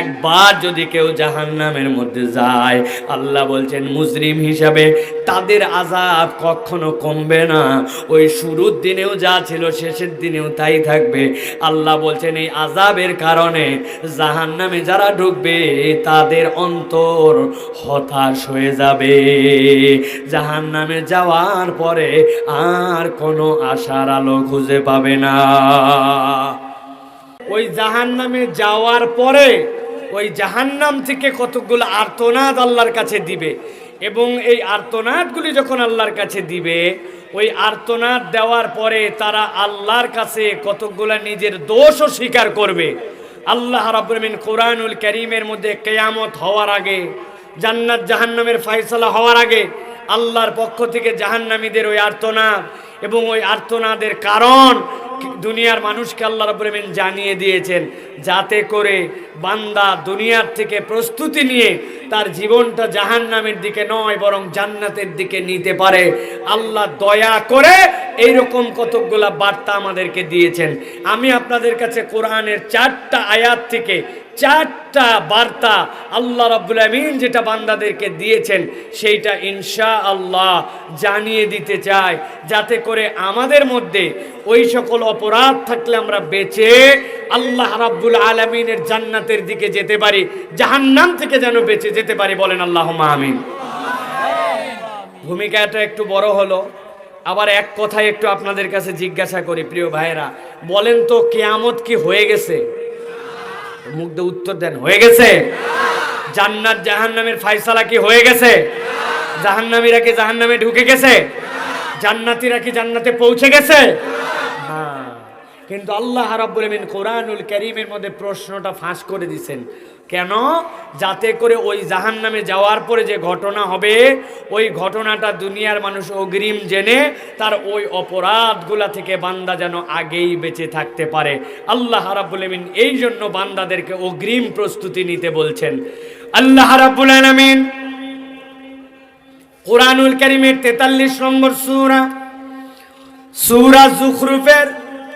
একবার যদি কেউ জাহান্নামের মধ্যে যায়, আল্লাহ বলছেন মুজরিম হিসাবে তাদের আযাব কখনো কমবে না। ওই শুরুর দিনেও যা ছিল শেষের দিনেও তাই থাকবে। আল্লাহ বলছেন এই আযাবের কারণে জাহান্নামে যারা ঢুকবে তাদের অন্তর হতাশ হয়ে যাবে। জাহান্নামে যাওয়ার পরে আর কোনো আশার আলো খুঁজে পাবে না। ওই জাহান্নামে যাওয়ার পরে ওই জাহান্নাম থেকে কতগুলো আর্তনাদ আল্লাহর কাছে দিবে, এবং এই আর্তনাদগুলি যখন আল্লাহর কাছে দিবে, ওই আর্তনাদ দেওয়ার পরে তারা আল্লাহর কাছে কতগুলো নিজের দোষও স্বীকার করবে। আল্লাহ রাব্বুল আলামিন কোরআনুল কারীমের মধ্যে কিয়ামত হওয়ার আগে, জান্নাত জাহান্নামের ফয়সালা হওয়ার আগে আল্লাহর পক্ষ থেকে জাহান্নামীদের ওই আর্তনাদ এবং ওই আর্তনাদের কারণ দুনিয়ার মানুষকে আল্লাহ রাব্বুল আলামিন জানিয়ে দিয়েছেন, যাতে করে বান্দা দুনিয়ার থেকে প্রস্তুতি নিয়ে তার জীবনটা জাহান্নামের দিকে নয় বরং জান্নাতের দিকে নিতে পারে। আল্লাহ দয়া করে এইরকম কতকগুলা বার্তা আমাদেরকে দিয়েছেন। আমি আপনাদের কাছে কোরআনের 4টা আয়াত থেকে 4টা বার্তা আল্লাহ রাব্বুল আমিন যেটা বান্দাদেরকে দিয়েছেন সেইটা ইনশাআল্লাহ জানিয়ে দিতে চাই, যাতে করে আমাদের মধ্যে ওই সকল অপরাধ থাকলে আমরা বেঁচে আল্লাহ রাব্বুল আলামিনের জান্নাতের দিকে যেতে পারি, জাহান্নাম থেকে যেন বেঁচে যেতে পারি। বলেন আল্লাহুম্মা আমিন। ভূমিকাটা একটু বড় হলো, আবার এক কথায় একটু আপনাদের কাছে জিজ্ঞাসা করি প্রিয় ভাইয়েরা, বলেন তো কিয়ামত কি হয়ে গেছে? মুখ দিয়ে উত্তর দেন, হয়ে গেছে? জান্নাত জাহান্নামের ফয়সালা কি হয়ে গেছে? জাহান্নামীরা কি জাহান্নামে ঢুকে গেছে? জান্নাতীরা কি জান্নাতে পৌঁছে গেছে? হ্যাঁ, কিন্তু আল্লাহ রাব্বুল আমিন কোরআনুল কারীমের মধ্যে প্রশ্নটা ফাঁস করে দিয়েছেন। কেন? যাতে করে ওই জাহান্নামে যাওয়ার পরে যে ঘটনা হবে ওই ঘটনাটা দুনিয়ার মানুষ অগ্রিম জেনে তার ওই অপরাধগুলা থেকে বান্দা যেন আগেই বেঁচে থাকতে পারে। আল্লাহ রাব্বুল আমিন এই জন্য বান্দাদেরকে অগ্রিম প্রস্তুতি নিতে বলছেন। আল্লাহ রাব্বুল আলামিন কোরআনুল কারীমের 43 নম্বর সূরা যুখরুফের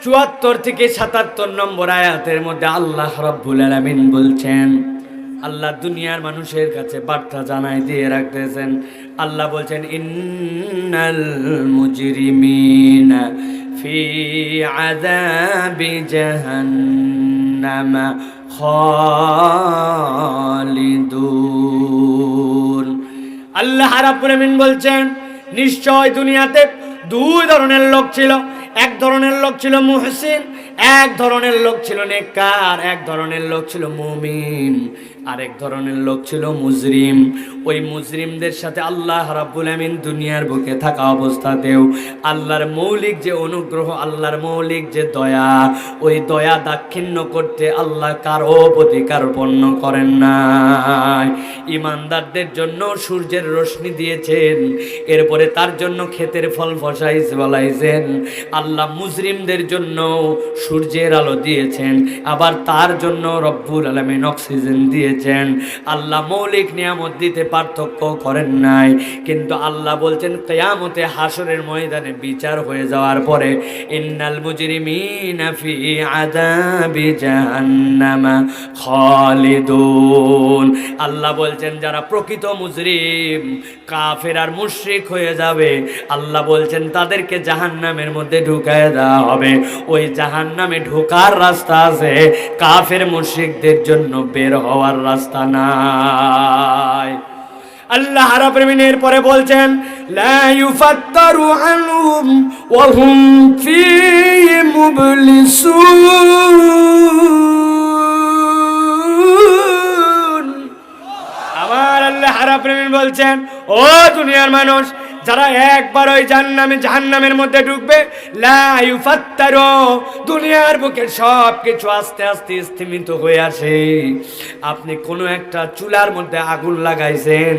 74 থেকে 77 নম্বর আয়াতের মধ্যে আল্লাহ রাব্বুল আলামিন বলছেন, আল্লাহ দুনিয়ার মানুষের কাছে বার্তা জানাই দিয়ে রাখতেছেন। আল্লাহ বলছেন ইন্নাল মুজরিমিনা ফি আযাবি জাহান্নাম খালিদুন। আল্লাহ রাব্বুল আমিন বলছেন নিশ্চয় দুনিয়াতে দুই ধরনের লোক ছিল। এক ধরনের লোক ছিল মুহসিন, এক ধরনের লোক ছিল নেককার, এক ধরনের লোক ছিল মুমিন, আরেক ধরনের লোক ছিল মুজরিম। ওই মুজরিমদের সাথে আল্লাহ রাব্বুল আমিন দুনিয়ার বুকে থাকা অবস্থাতেও আল্লাহর মৌলিক যে অনুগ্রহ, আল্লাহর মৌলিক যে দয়া, ওই দয়া দাক্ষিণ্য করতে আল্লাহ কারো প্রতি কার্পণ্য করেন নাই। ইমানদারদের জন্য সূর্যের রশ্মি দিয়েছেন, এরপরে তার জন্য ক্ষেতের ফল ফসাইছেন। আল্লাহ মুজরিমদের জন্য সূর্যের আলো দিয়েছেন, আবার তার জন্য রব্বুল আলামিন অক্সিজেন দিয়েছেন। আল্লাহ মৌলিক নিয়ামত দিতে পার্থক্য করেন নাই। কিন্তু আল্লাহ বলছেন কিয়ামতে হাসরের ময়দানে বিচার হয়ে যাওয়ার পরে ইন্নাল মুজরিমিনা ফি আযাবি জাহান্নাম খালিদুন। আল্লাহ বলছেন যারা প্রকৃত মুজরিম, কাফের আর মুশরিক হয়ে যাবে, আল্লাহ বলছেন তাদেরকে জাহান্নামের মধ্যে ঢুকায় দেওয়া হবে। ওই জাহান্নামে ঢোকার রাস্তা আছে, কাফের মুশরিকদের জন্য বের হওয়ার রাস্তা নাই। আল্লাহ রাব্বুল আমিন এরপরে বলছেন লা ইউফাত্তারু আনহুম ওয়া হুম ফীহি মুবলিসুন। আবার আল্লাহ রাব্বুল আমিন বলছেন ও দুনিয়ার মানুষ, যারা একবার ওই জাহান্নামের মধ্যে ঢুকবে, লা ইউফাত্তারু, দুনিয়ার বুকের সব কিছু আস্তে আস্তে স্থিমিত হয়ে আসে। আপনি কোনো একটা চুলার মধ্যে আগুন লাগাইছেন,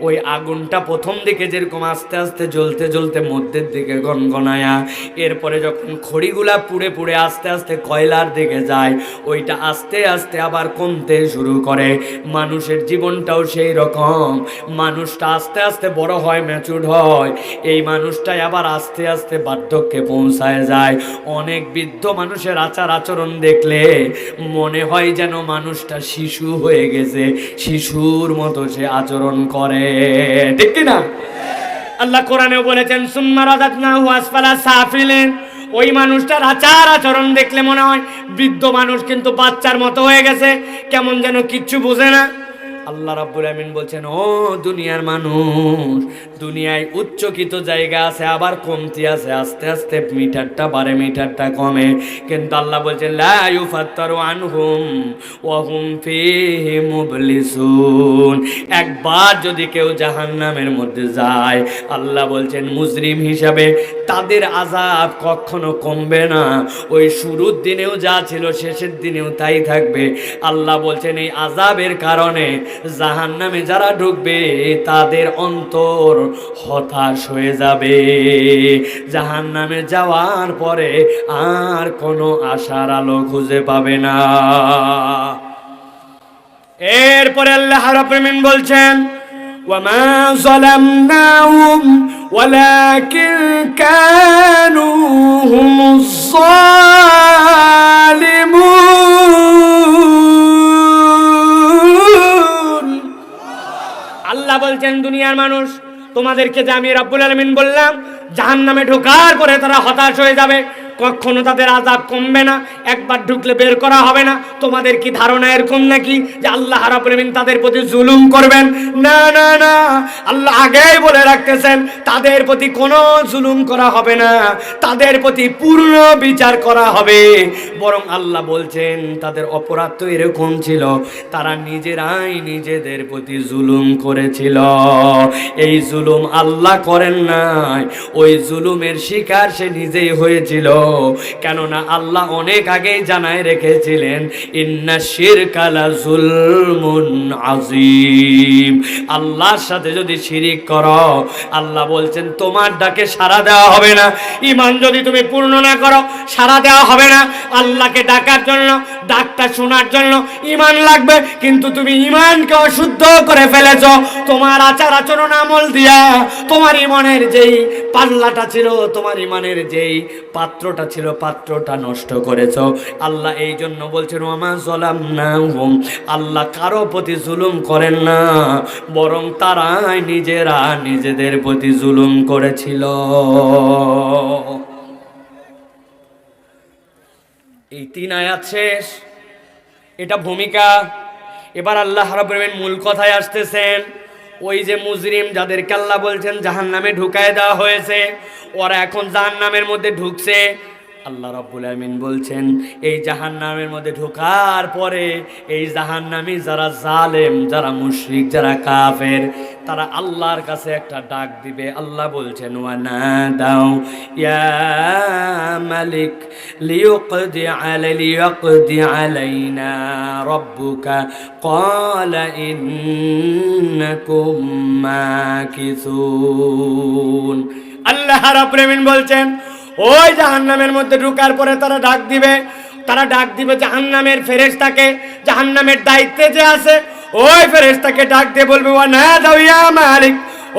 ওই আগুনটা প্রথম দিকে যেরকম আস্তে আস্তে জ্বলতে জ্বলতে মধ্যের দিকে গনগনায়া, এরপরে যখন খড়িগুলা পুড়ে পুড়ে আস্তে আস্তে কয়লার দিকে যায়, ওইটা আস্তে আস্তে আবার কমতে শুরু করে। মানুষের জীবনটাও সেই রকম, মানুষটা আস্তে আস্তে বড় হয়, ম্যাচুর হয়, হয়, এই মানুষটাই আবার আস্তে আস্তে বার্ধক্যে পৌঁছায় যায়। অনেক বৃদ্ধ মানুষের আচার আচরণ দেখলে মনে হয় যেন মানুষটা শিশু হয়ে গেছে, শিশুর মতো সে আচরণ করে, ঠিক কিনা? আল্লাহ কোরআনেও বলেছেন সুম্মা রাদাদনাহু আসফালা সাফিলিন। ওই মানুষটার আচার আচরণ দেখলে মনে হয় বৃদ্ধ মানুষ, কিন্তু বাচ্চার মতো হয়ে গেছে, কেমন যেন কিচ্ছু বোঝে না। আল্লাহ রাব্বুল আমিন বলছেন, ও দুনিয়ার মানুষ, দুনিয়ায় উচ্চকিত জায়গা আছে, আবার কমতি আছে, আস্তে আস্তে মিটারটা বাড়ে, মিটারটা কমে, কিন্তু আল্লাহ বলছেন লা ইউফাত্তারু আনহুম ওয়া হুম ফীহি মুবলিসুন। একবার যদি কেউ জাহান্নামের মধ্যে যায়, আল্লাহ বলছেন মুজরিম হিসাবে তাদের আযাব কখনো কমবে না, ওই শুরুর দিনেও যা ছিল শেষের দিনেও তাই থাকবে। আল্লাহ বলছেন এই আযাবের কারণে জাহান্নামে যারা ঢুকবে তাদের অন্তর হতাশ হয়ে যাবে, জাহান্নামে যাওয়ার পরে আর কোনো আশার আলো খুঁজে পাবে না। এরপরে আল্লাহ রাব্বুল আমিন বলছেন ওয়ামা যালামনাহুম ওয়ালাকিন কানু হুমুজ যালিমুন। আল্লাহ বলছেন দুনিয়ার মানুষ, তোমাদেরকে যে আমি রাব্বুল আলামিন বললাম জাহান্নামে ঢোকার পরে তারা হতাশ হয়ে যাবে, কখনো তাদের আযাব কমবে না, একবার ঢুকলে বের করা হবে না। তোমাদের কি ধারণা এরকম নাকি যে আল্লাহ রাব্বুল আমিন তাদের প্রতি জুলুম করবেন? না না না, আল্লাহ আগেই বলে রাখতেছেন তাদের প্রতি কোনো জুলুম করা হবে না, তাদের প্রতি পূর্ণ বিচার করা হবে। বরং আল্লাহ বলছেন তাদের অপরাধ তো এরকম ছিল, তারা নিজেরাই নিজেদের প্রতি জুলুম করেছিল। এই জুলুম আল্লাহ করেন নাই, ওই জুলুমের শিকার সে নিজেই হয়েছিল। কেননা আল্লাহ অনেক আগেই জানায় রেখেছিলেন ইন্না শিরকা লা যুলমুন আযীম। আল্লাহর সাথে যদি শিরিক করো, আল্লাহ বলছেন তোমার ডাকে সাড়া দেওয়া হবে না। ঈমান যদি তুমি পূর্ণ না করো, সাড়া দেওয়া হবে না। আল্লাহকে ডাকার জন্য, ডাকটা শোনার জন্য ঈমান লাগবে, কিন্তু তুমি ঈমানকে অশুদ্ধ করে ফেলেছো তোমার আচার আচরণ আমল দিয়া। তোমার ঈমানের যেই পাল্লাটা ছিল, তোমার ঈমানের যেই পাত্রটা ছিল, পাত্রটা নষ্ট করেছো। আল্লাহ এই জন্য বলছেন ওয়ামা যালামনাহুম, আল্লাহ কারো প্রতি জুলুম করেন না, বরং তারাই নিজেরা নিজেদের প্রতি জুলুম করেছিল। এই 3 আয়াত শেষ, এটা ভূমিকা। এবার আল্লাহ রাব্বুল আমিন মূল কথায় আসতেছেন। ওই যে মুজরিম যাদেরকে আল্লাহ বলছেন জাহান্নামে ঢুকায় দেওয়া হয়েছে, ওরা এখন জাহান্নামের মধ্যে ঢুকছে। আল্লাহ রাব্বুল আমিন বলছেন এই জাহান্নামের মধ্যে ঢোকার পরে এই জাহান্নামী যারা জালেম, যারা মুশরিক, যারা কাফের, তারা আল্লাহর কাছে একটা ডাক দিবে। আল্লাহ বলছেন ওয়ানাদাউ ইয়া মালিক লিয়াকদি আলাইনা রাব্বুকা ক্বালা ইন্নাকুম মাকিসুন। আল্লাহ রাব্বুল আমিন বলছেন ওই জাহান্নামের মধ্যে ঢোকার পরে তারা ডাক দিবে, তারা ডাক দিবে জাহান্নামের ফেরেশতাকে, জাহান্নামের দায়িত্বে যে আছে ওই ফেরেশতাকে ডাক দিয়ে বলবে ওয়ানাদাউ ইয়া মালিক,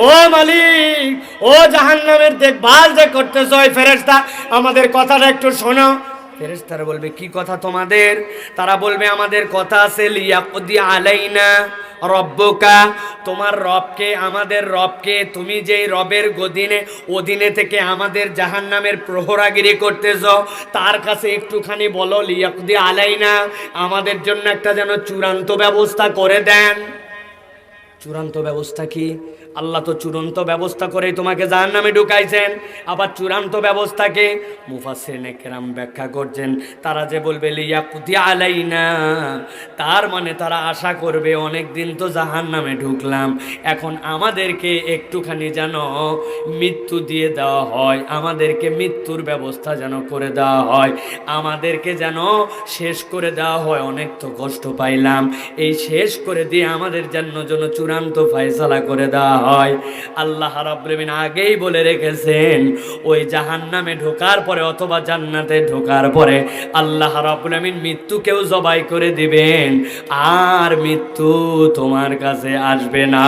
ও মালিক, ও জাহান্নামের দেখভাল যে করতেছ ওই ফেরেশতা, আমাদের কথাটা একটু শোনো। ফেরেশতারা বলবে কি কথা তোমাদের? তারা বলবে আমাদের কথা আছে লিয়াকদি আলাইনা রব্বুকা, তোমার রবকে, আমাদের রবকে, তুমি যেই রবের অধীনে থেকে আমাদের জাহান্নামের প্রহরাগিরি করতেছ, তার কাছে একটুখানি বলো লিয়াকদি আলাইনা, আমাদের জন্য একটা যেন চূড়ান্ত ব্যবস্থা করে দেন। চূড়ান্ত ব্যবস্থা কি? আল্লাহ তো চূড়ান্ত ব্যবস্থা করেই তোমাকে জাহান্নামে ঢুকাইছেন, আবার চূড়ান্ত ব্যবস্থাকে মুফাসসিরিনে কেরাম ব্যাখ্যা করছেন। তারা যে বলবে লিয়াকদি আলাইনা, তার মানে তারা আশা করবে অনেক দিন তো জাহান্নামে ঢুকলাম, এখন আমাদেরকে একটুখানি যেন মৃত্যু দিয়ে দেওয়া হয়, আমাদেরকে মৃত্যুর ব্যবস্থা যেন করে দেওয়া হয়, আমাদেরকে যেন শেষ করে দেওয়া হয়, অনেক তো কষ্ট পাইলাম, এই শেষ করে দিয়ে আমাদের জন্য চূড়ান্ত ফয়সালা করে দেওয়া হয়। আল্লাহ রাব্বুল আমিন আগেই বলে রেখেছেন ওই জাহান্নামে ঢোকার পরে অথবা জান্নাতে ঢোকার পরে আল্লাহ রাব্বুল আমিন মৃত্যুকেও জবাই করে দিবেন, আর মৃত্যু তোমার কাছে আসবে না।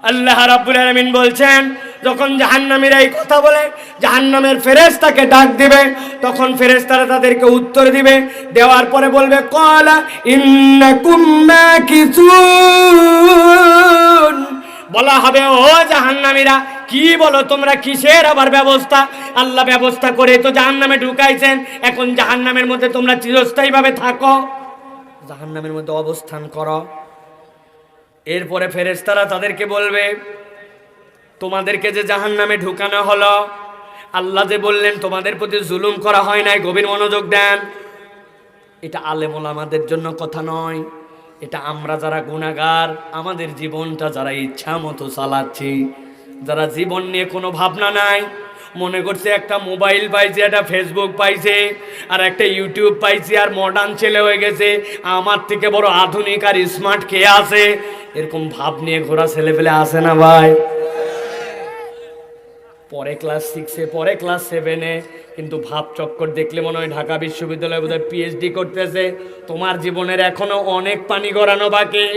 আল্লাহ রাব্বুল আলামিন বলছেন, যখন জাহান্নামীরা এই কথা বলে জাহান্নামের ফেরেশতাকে ডাক দিবে, তখন ফেরেশতারা তাদেরকে উত্তর দিবে, দেওয়ার পরে বলবে ক্বালা ইন্নাকুম মাকিসুন। বলা হবে, ও জাহান্নামীরা, কি বলো তোমরা, কিসের আবার ব্যবস্থা? আল্লাহ ব্যবস্থা করে তো জাহান্নামে ঢুকাইছেন, এখন জাহান্নামের মধ্যে তোমরা চিরস্থায়ীভাবে থাকো, জাহান্নামের মধ্যে অবস্থান করো। এরপরে ফেরেশতারা তাদেরকে বলবে, তোমাদেরকে যে জাহান্নামে ঢুকানো হলো, আল্লাহ যে বললেন তোমাদের প্রতি জুলুম করা হয় নাই, গভীর মনোযোগ দেন। এটা আলেম ওলামাদের জন্য কথা নয়, এটা আমরা যারা গুনাহগার, আমাদের জীবনটা যারা ইচ্ছা মতো চালাচ্ছি, যারা জীবন নিয়ে কোনো ভাবনা নাই, মনে করছে একটা মোবাইল পাইছে, একটা ফেসবুক পাইছে, আর একটা ইউটিউব পাইছে, আর মডার্ন ছেলে হয়ে গেছে, আমার থেকে বড় আধুনিক আর স্মার্ট কে আছে, এরকম ভাব নিয়ে ঘোরা ছেলে পেলে আসে না ভাই? পরে ক্লাস 6-এ, পরে ক্লাস 7-এ, কিন্তু ভাব চক্কর দেখলে মনে হয় ঢাকা বিশ্ববিদ্যালয়ে বোধহয় পিএইচডি করতেছে। তোমার জীবনের এখনো অনেক পানি গড়ানো বাকি।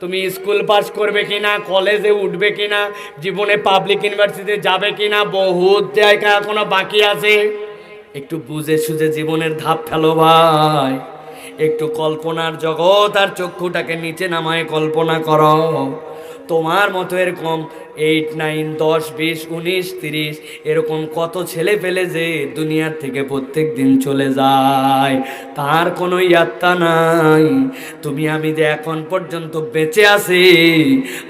তুমি স্কুল পাস করবে কিনা, কলেজে উঠবে কিনা, জীবনে পাবলিক ইউনিভার্সিটিতে যাবে কিনা, বহুত জায়গা এখনো বাকি আছে। একটু বুঝে সুঝে জীবনের ধাপ ফেলো ভাই, একটু কল্পনার জগৎ আর চক্ষুটাকে নিচে নামায় কল্পনা করো। তোমার মতো এরকম 8, 9, 10, 20, 19, 30 এরকম কত ছেলে পেলে যে দুনিয়ার থেকে প্রত্যেক দিন চলে যায়, তার কোনো ইয়াত্তা নাই। তুমি আমি যে এখন পর্যন্ত বেঁচে আছি,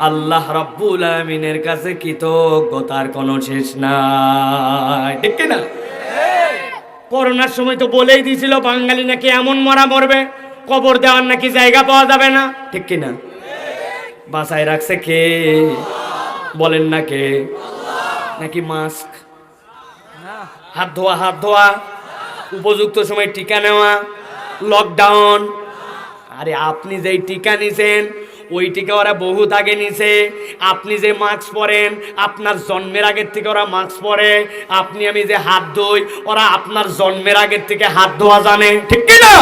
আল্লাহ রাব্বুল আলামিনের কাছে কৃতজ্ঞতার কোনো শেষ নাই, ঠিক কিনা? করোনার সময় তো বলেই দিয়েছিল বাঙালি নাকি এমন মরা মরবে, কবর দেওয়ার নাকি জায়গা পাওয়া যাবে না, ঠিক কিনা? বাঁচায় রাখছে কে? বলেন না কে? নাকি মাস্ক, হাত ধোয়া, হাত ধোয়া, উপযুক্ত সময় টিকা নেওয়া, লকডাউন। আরে আপনি যেই টিকা নিছেন ওই টিকা ওরা বহুত আগে নিছে। আপনি যে মাস্ক পরেন, আপনার জন্মের আগের থেকে ওরা মাস্ক পরে। আপনি আমি যে হাত ধুই, ওরা আপনার জন্মের আগের থেকে হাত ধোয়া জানে, ঠিক কি না?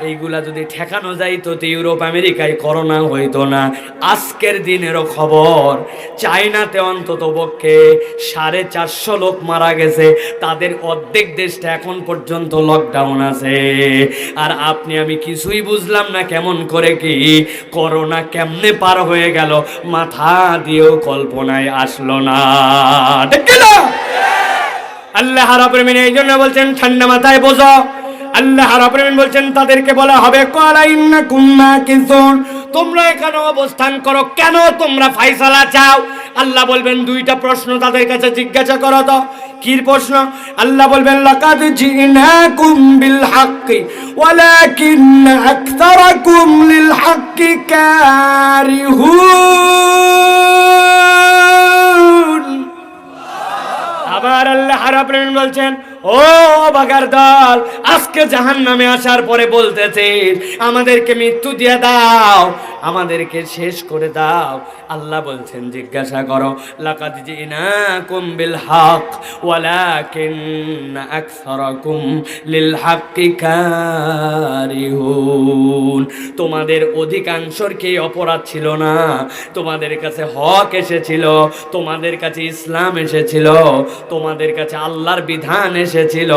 এইগুলা যদি ঠেকানো যাইতো তো ইউরোপ আমেরিকায় করোনা হইতো না। আজকের দিনেরও খবর, চায়নাতে অন্তত পক্ষে 450 লোক মারা গেছে, তাদের অর্ধেক দেশটা এখন পর্যন্ত লকডাউন আছে। আর আপনি আমি কিছুই বুঝলাম না কেমন করে কি করোনা কেমনে পার হয়ে গেল, মাথা দিয়েও কল্পনায় আসলো না, ঠিক না? আল্লাহ রাব্বুল আলামিন এই জন্য বলছেন ঠান্ডা মাথায় বোঝো। আল্লাহ রাব্বুল আলামিন বলছেন তাদেরকে বলা হবে ক্বালা ইন্নাকুম মাকিসুন, তোমরা এখানে অবস্থান করো, কেন তোমরা ফায়সালা চাও? আল্লাহ বলবেন দুইটা প্রশ্ন তাদের কাছে জিজ্ঞাসা করো তো। কি প্রশ্ন? আল্লাহ বলবেন লাকাদ জিনাকুম বিল হাক্কি ওয়ালাকিন্না আকতারাকুম লিল হাক্কি কারিহুন। আবার আল্লাহ রাব্বুল আলামিন বলছেন, ও বাগার দল, আজকে জাহান্নামে আসার পরে বলতেছে আমাদেরকে মৃত্যু দিয়ে দাও, আমাদেরকে শেষ করে দাও। আল্লাহ বলছেন জিজ্ঞাসা করো, লাকাদ জিনাকুম বিল হক ওয়ালাকিন্না আকসারাকুম লিল হাক্কি কারিহুন। তোমাদের অধিকাংশের কি অপরাধ ছিল না? তোমাদের কাছে হক এসেছিল, তোমাদের কাছে ইসলাম এসেছিল, তোমাদের কাছে আল্লাহর বিধান এসেছিল,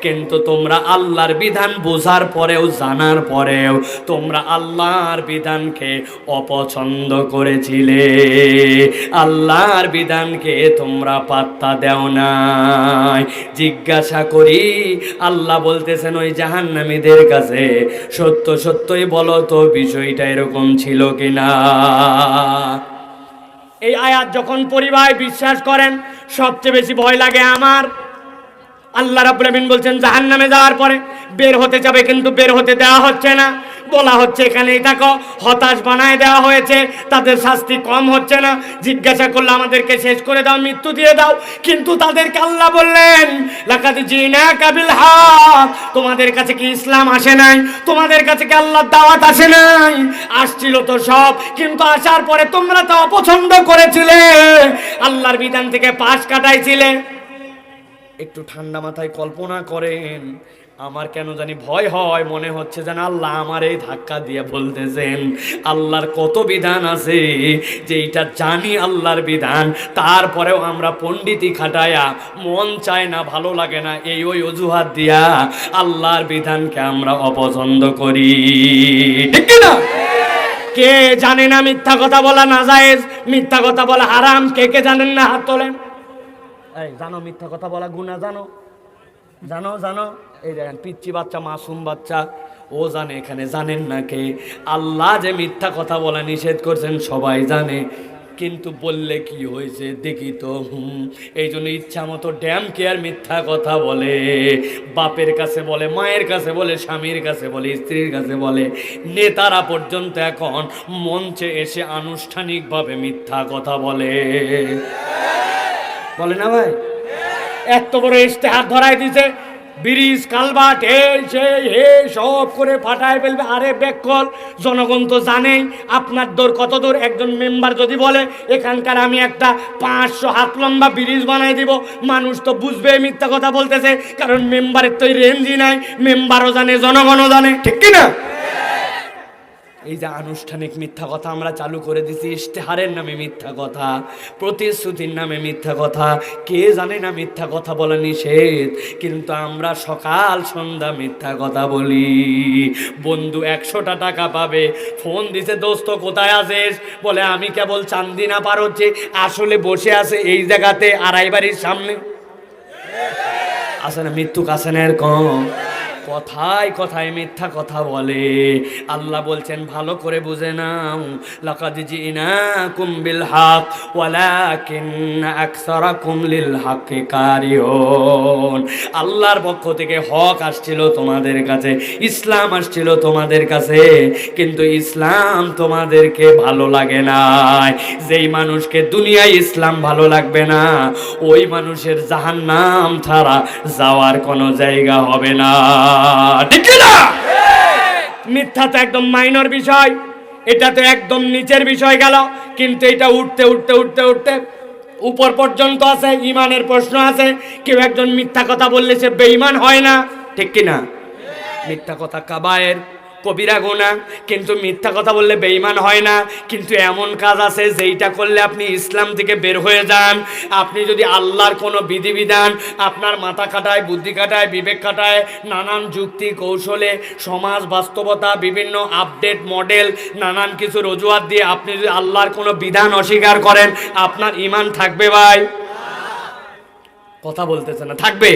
কিন্তু তোমরা আল্লাহর বিধান বোঝার পরেও জানার পরেও তোমরা আল্লাহর বিধানকে অপছন্দ করেছিলে, আল্লাহর বিধানকে তোমরা পাত্তা দেও নাই। জিজ্ঞাসা করি, আল্লাহ বলতেছেন ওই জাহান্নামীদের কাছে, সত্য সত্যই বলো তো বিষয়টা এরকম ছিল কিনা? এই আয়াত যখন পরিবার বিশ্বাস করেন, সবচেয়ে বেশি ভয় লাগে আমার। আল্লাহ রাব্বুল আলামিন বলছেন জাহান্নামে যাওয়ার পরে বের হতে যাবে, কিন্তু বের হতে দেওয়া হচ্ছে না, বলা হচ্ছে এখানেই থাকো, হতাশ বানায় দেওয়া হয়েছে, তাদের শাস্তি কম হচ্ছে না। জিজ্ঞাসা করলে আমাদেরকে শেষ করে দাও, মৃত্যু দিয়ে দাও, কিন্তু তাদেরকে আল্লাহ বললেন লাকাদ জিনাকা বিল হক, তোমাদের কাছে কি ইসলাম আসে নাই? তোমাদের কাছে কি আল্লাহর দাওয়াত আসে নাই? আসছিল তো সব, কিন্তু আসার পরে তোমরা তো অপছন্দ করেছিলে, আল্লাহর বিধান থেকে পাশ কাটাইছিলে। একটু ঠান্ডা মাথায় কল্পনা করেন, আমার কেন জানি ভয় হয়, মনে হচ্ছে যেন আল্লাহ আমার এই ধাক্কা দিয়ে বলতেছেন আল্লাহর কত বিধান আছে যে এইটা জানি আল্লাহর বিধান, তারপরেও আমরা পণ্ডিতি খাটায়া মন চায় না, ভালো লাগে না, এই ওই অজুহাত দিয়া আল্লাহর বিধানকে আমরা অপছন্দ করি, ঠিক না? কে জানে না মিথ্যা কথা বলা নাজায়েজ, মিথ্যা কথা বলা হারাম? কে কে জানেন না? হাত তোলেন। এই জানো মিথ্যা কথা বলা গুনাহ? জানো জানো জানো? এই দেখেন পিচ্চি বাচ্চা, মাসুম বাচ্চা, ও জানে। এখানে জানেন না কে? আল্লাহ যে মিথ্যা কথা বলা নিষেধ করছেন সবাই জানে, কিন্তু বললে কি হয়েছে দেখি তো। এই জন্য ইচ্ছা মতো ড্যাম কেয়ার মিথ্যা কথা বলে, বাপের কাছে বলে, মায়ের কাছে বলে, স্বামীর কাছে বলে, স্ত্রীর কাছে বলে, নেতারা পর্যন্ত এখন মঞ্চে এসে আনুষ্ঠানিকভাবে মিথ্যা কথা বলে, বলে না ভাই? এত বড় ইশতেহার ধরাই দিছে, ব্রিজ কালভার্ট এই সেই হে সব করে ফাটায় ফেলবে। আরে বেকল, জনগণ তো জানেই আপনার দূর কত দূর। একজন মেম্বার যদি বলে এখানকার আমি একটা 500 হাত লম্বা ব্রিজ বানাই দিব, মানুষ তো বুঝবে মিথ্যা কথা বলতেছে, কারণ মেম্বারের তো রেঞ্জই নাই। মেম্বারও জানে, জনগণও জানে, ঠিক কিনা? এই যে আনুষ্ঠানিক মিথ্যা কথা আমরা চালু করে দিছি, ইশতেহারের নামে মিথ্যা কথা, প্রতিশ্রুতির নামে মিথ্যা কথা। কে জানে না মিথ্যা কথা বলা নিষেধ, কিন্তু আমরা সকাল সন্ধ্যা মিথ্যা কথা বলি। বন্ধু 100টা টাকা পাবে, ফোন দিছে দোস্ত কোথায় আছিস, বলে আমি কেবল চান্দিনা পার হচ্ছে, আসলে বসে আছে এই জায়গাতে আড়াই বাড়ির সামনে। আছে না মৃত্যুক? আছে না এরকম? কথায় কথায় মিথ্যা কথা বলে। আল্লাহ বলছেন ভালো করে বুঝে নাও, লাকাদ জিনাকুম বিল হক ওয়ালাকিন্না আকসারাকুম লিল হকি কারিহুন। আল্লাহর পক্ষ থেকে হক আসছিল তোমাদের কাছে, ইসলাম আসছিল তোমাদের কাছে, কিন্তু ইসলাম তোমাদেরকে ভালো লাগে না। যেই মানুষকে দুনিয়ায় ইসলাম ভালো লাগবে না, ওই মানুষের জাহান্নাম ছাড়া যাওয়ার কোনো জায়গা হবে না, ঠিক না? মিথ্যা তো একদম মাইনর বিষয়, এটা তো একদম নিচের বিষয় গেল, কিন্তু এটা উঠতে উঠতে উঠতে উঠতে উপর পর্যন্ত আছে। ইমানের প্রশ্ন আছে, কেউ একজন মিথ্যা কথা বললে সে বেঈমান হয় না, ঠিক কিনা? মিথ্যা কথা কাবায়ের, কবিরা গুনাহ, কিন্তু মিথ্যা কথা বললে বেঈমান হয় না। কিন্তু এমন কাজ আছে যেইটা করলে আপনি ইসলাম থেকে বের হয়ে যান। আপনি যদি আল্লাহর কোনো বিধিবিধান আপনার মাথা খাটায়, বুদ্ধি খাটায়, বিবেক খাটায়, নানান যুক্তি কৌশলে, সমাজ বাস্তবতা, বিভিন্ন আপডেট মডেল, নানান কিছু অজুহাত দিয়ে আপনি যদি আল্লাহর কোনো বিধান অস্বীকার করেন, আপনার ঈমান থাকবে ভাই? কথা বলতেছে না, থাকবে?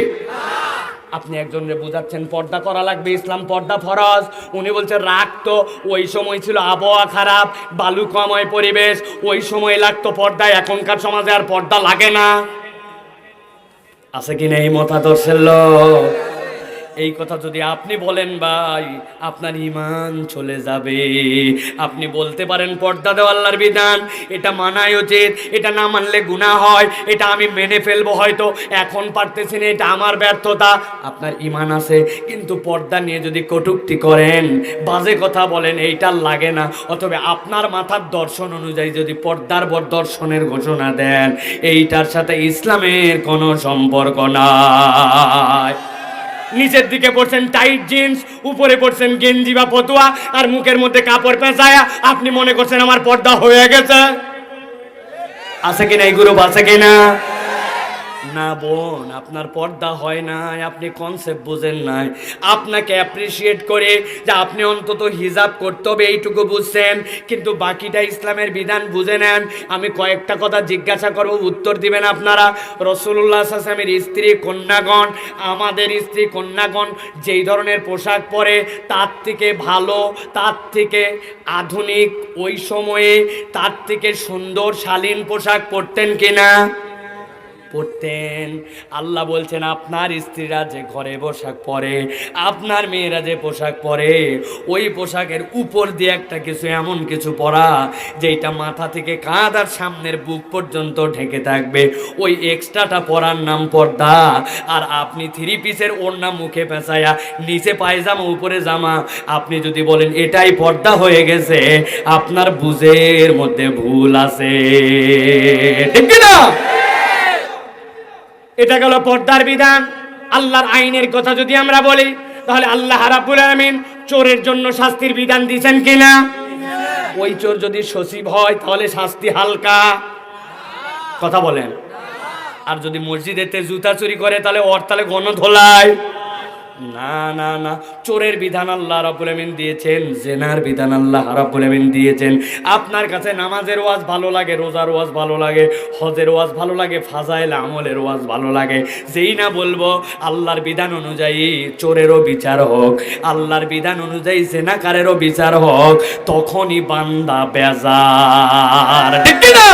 আপনি একজনকে বুঝাচ্ছেন পর্দা করা লাগবে, ইসলাম পর্দা ফরজ, উনি বলছেন রাগ তো ওই সময় ছিল আবহাওয়া খারাপ, বালুকাময় পরিবেশ, ওই সময় লাগতো পর্দা, এখনকার সমাজে আর পর্দা লাগে না। আছে কিনা এই মতাদর্শের লোক? এই কথা যদি আপনি বলেন ভাই, আপনার ঈমান চলে যাবে। আপনি বলতে পারেন পর্দা দেওয়া আল্লাহর বিধান, এটা মানাই উচিত, এটা না মানলে গুনাহ হয়, এটা আমি মেনে ফেলবো, হয়তো এখন পারতেছি না, এটা আমার ব্যর্থতা। আপনার ঈমান আছে, কিন্তু পর্দা নিয়ে যদি কটূক্তি করেন, বাজে কথা বলেন, এইটা লাগে না, অথবা আপনার মাথার দর্শন অনুযায়ী যদি পর্দার দর্শনের ঘোষণা দেন, এইটার সাথে ইসলামের কোনো সম্পর্ক নাই। নিচের দিকে পড়ছেন টাইট জিন্স, উপরে পড়ছেন গেঞ্জি বা ফতুয়া, আর মুখের মধ্যে কাপড় পেঁচায়া আপনি মনে করছেন আমার পর্দা হয়ে গেছে। আছে কিনা এই গ্রুপ? আছে কিনা? না বোন, আপনার পর্দা হয় নাই, আপনি কনসেপ্ট বুঝেন নাই। আপনাকে অ্যাপ্রিসিয়েট করে যে আপনি অন্তত হিজাব করতে হবে এইটুকু বুঝছেন, কিন্তু বাকিটা ইসলামের বিধান বুঝে নেন। আমি কয়েকটা কথা জিজ্ঞাসা করব, উত্তর দিবেন আপনারা। রাসূলুল্লাহ সাল্লাল্লাহু আলাইহি ওয়াসাল্লামের স্ত্রী কন্যাগণ, আমাদের স্ত্রী কন্যাগণ যেই ধরনের পোশাক পরে, তার থেকে ভালো, তার থেকে আধুনিক, ওই সময়ে তার থেকে সুন্দর শালীন পোশাক পরতেন কিনা? পড়তেন। আল্লাহ বলছেন আপনার স্ত্রীরা যে ঘরে পোশাক পরে, আপনার মেয়েরা যে পোশাক পরে, ওই পোশাকের উপর দিয়ে একটা কিছু এমন কিছু পরা যেটা মাথা থেকে কাঁধ আর সামনের বুক পর্যন্ত ঢেকে থাকবে, ওই এক্সট্রাটা পরার নাম পর্দা। আর আপনি 3 পিসের ওড়না মুখে পেঁচায়া, নিচে পায়জামা উপরে জামা, আপনি যদি বলেন এটাই পর্দা হয়ে গেছে, আপনার বুঝের মধ্যে ভুল আছে, ঠিক না? এটা গেল পর্দার বিধান। আল্লাহর আইনের কথা যদি আমরা বলি, তাহলে আল্লাহ রাব্বুল আলামিন চোরের জন্য শাস্তির বিধান দিয়েছেন কিনা? ওই চোর যদি সচিব হয় তাহলে শাস্তি হালকা, কথা বলেন। আর যদি মসজিদেতে জুতা চুরি করে তাহলে ওর তাহলে গণধোলায়। না না না, চোরের বিধান আল্লাহ রাব্বুল আলামিন দিয়েছেন, জেনার বিধান আল্লাহ রাব্বুল আলামিন দিয়েছেন। আপনার কাছে নামাজের ওয়াজ ভালো লাগে, রোজার ওয়াজ ভালো লাগে, হজের ওয়াজ ভালো লাগে, ফাজাইল আমলের ওয়াজ ভালো লাগে, যেই না বলবো আল্লাহর বিধান অনুযায়ী চোরেরও বিচার হোক, আল্লাহর বিধান অনুযায়ী জেনাকারেরও বিচার হোক, তখনই বান্দা বেজার, ঠিক না?